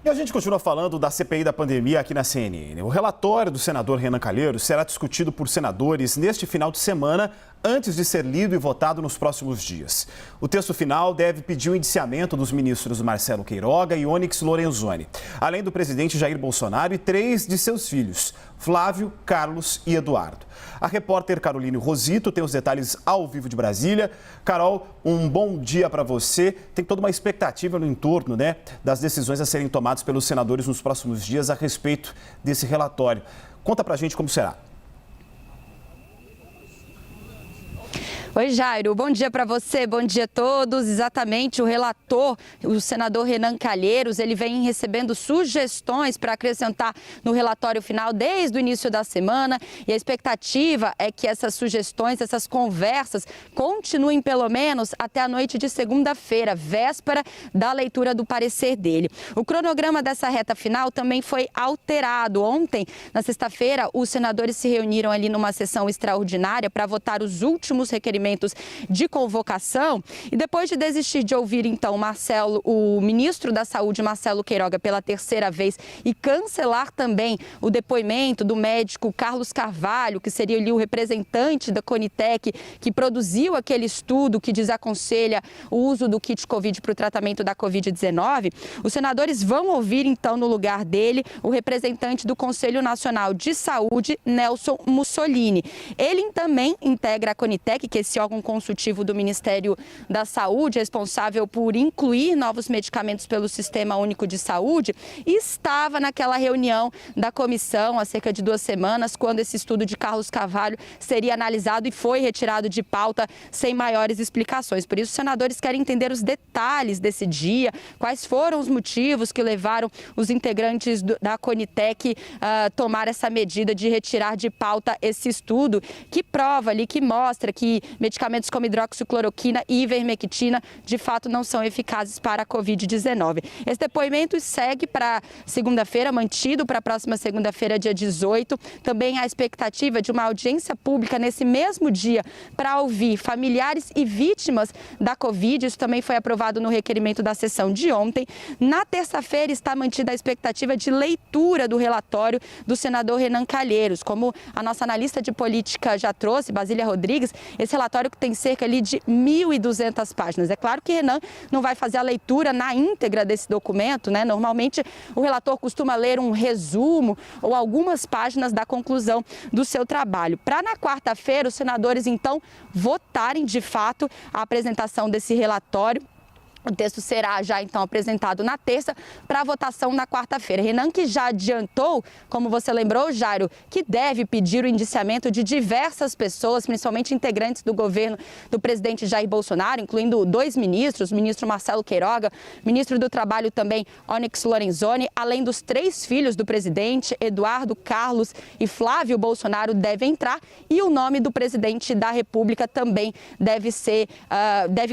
E a gente continua falando da CPI da pandemia aqui na CNN. O relatório do senador Renan Calheiros será discutido por senadores neste final de semana, antes de ser lido e votado nos próximos dias. O texto final deve pedir o indiciamento dos ministros Marcelo Queiroga e Onyx Lorenzoni, além do presidente Jair Bolsonaro e 3 de seus filhos, Flávio, Carlos e Eduardo. A repórter Caroline Rosito tem os detalhes ao vivo de Brasília. Carol, um bom dia para você. Tem toda uma expectativa no entorno, das decisões a serem tomadas pelos senadores nos próximos dias a respeito desse relatório. Conta pra gente como será. Oi, Jairo. Bom dia para você, bom dia a todos. Exatamente, o relator, o senador Renan Calheiros, ele vem recebendo sugestões para acrescentar no relatório final desde o início da semana e a expectativa é que essas sugestões, essas conversas continuem pelo menos até a noite de segunda-feira, véspera da leitura do parecer dele. O cronograma dessa reta final também foi alterado. Ontem, na sexta-feira, os senadores se reuniram ali numa sessão extraordinária para votar os últimos requerimentos de convocação e depois de desistir de ouvir então o ministro da Saúde, Marcelo Queiroga, pela terceira vez e cancelar também o depoimento do médico Carlos Carvalho, que seria ali o representante da Conitec, que produziu aquele estudo que desaconselha o uso do kit Covid para o tratamento da Covid-19, os senadores vão ouvir então no lugar dele o representante do Conselho Nacional de Saúde, Nelson Mussolini. Ele também integra a Conitec, que é esse órgão consultivo do Ministério da Saúde, responsável por incluir novos medicamentos pelo Sistema Único de Saúde, e estava naquela reunião da comissão há cerca de 2 semanas, quando esse estudo de Carlos Carvalho seria analisado e foi retirado de pauta sem maiores explicações. Por isso, os senadores querem entender os detalhes desse dia, quais foram os motivos que levaram os integrantes da Conitec a tomar essa medida de retirar de pauta esse estudo, que prova ali, que mostra que medicamentos como hidroxicloroquina e ivermectina, de fato, não são eficazes para a Covid-19. Esse depoimento segue para segunda-feira, mantido para a próxima segunda-feira, dia 18. Também há expectativa de uma audiência pública nesse mesmo dia para ouvir familiares e vítimas da Covid. Isso também foi aprovado no requerimento da sessão de ontem. Na terça-feira está mantida a expectativa de leitura do relatório do senador Renan Calheiros. Como a nossa analista de política já trouxe, Basília Rodrigues, esse relatório que tem cerca ali de 1.200 páginas. É claro que Renan não vai fazer a leitura na íntegra desse documento, Normalmente o relator costuma ler um resumo ou algumas páginas da conclusão do seu trabalho. Para na quarta-feira os senadores então votarem de fato a apresentação desse relatório. O texto será já então apresentado na terça para votação na quarta-feira. Renan, que já adiantou, como você lembrou, Jairo, que deve pedir o indiciamento de diversas pessoas, principalmente integrantes do governo do presidente Jair Bolsonaro, incluindo 2 ministros, o ministro Marcelo Queiroga, ministro do Trabalho também, Onyx Lorenzoni, além dos 3 filhos do presidente, Eduardo, Carlos e Flávio Bolsonaro, devem entrar e o nome do presidente da República também deve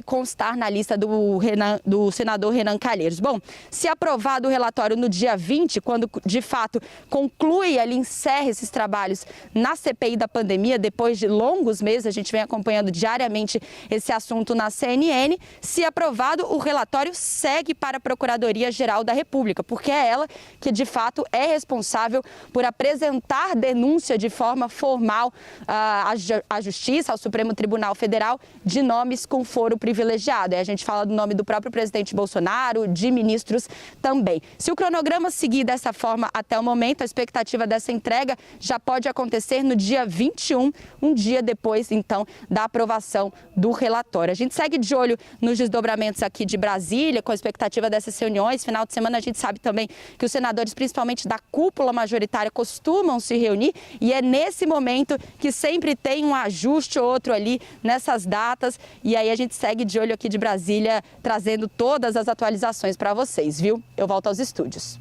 constar na lista do senador Renan Calheiros. Bom, se aprovado o relatório no dia 20, quando de fato conclui, ele encerra esses trabalhos na CPI da pandemia, depois de longos meses, a gente vem acompanhando diariamente esse assunto na CNN, se aprovado, o relatório segue para a Procuradoria-Geral da República, porque é ela que de fato é responsável por apresentar denúncia de forma formal à Justiça, ao Supremo Tribunal Federal, de nomes com foro privilegiado. Aí a gente fala do nome do próprio presidente Bolsonaro, de ministros também. Se o cronograma seguir dessa forma até o momento, a expectativa dessa entrega já pode acontecer no dia 21, um dia depois, então, da aprovação do relatório. A gente segue de olho nos desdobramentos aqui de Brasília, com a expectativa dessas reuniões. Final de semana, a gente sabe também que os senadores, principalmente da cúpula majoritária, costumam se reunir e é nesse momento que sempre tem um ajuste ou outro ali nessas datas. E aí a gente segue de olho aqui de Brasília, trazendo todas as atualizações para vocês, viu? Eu volto aos estúdios.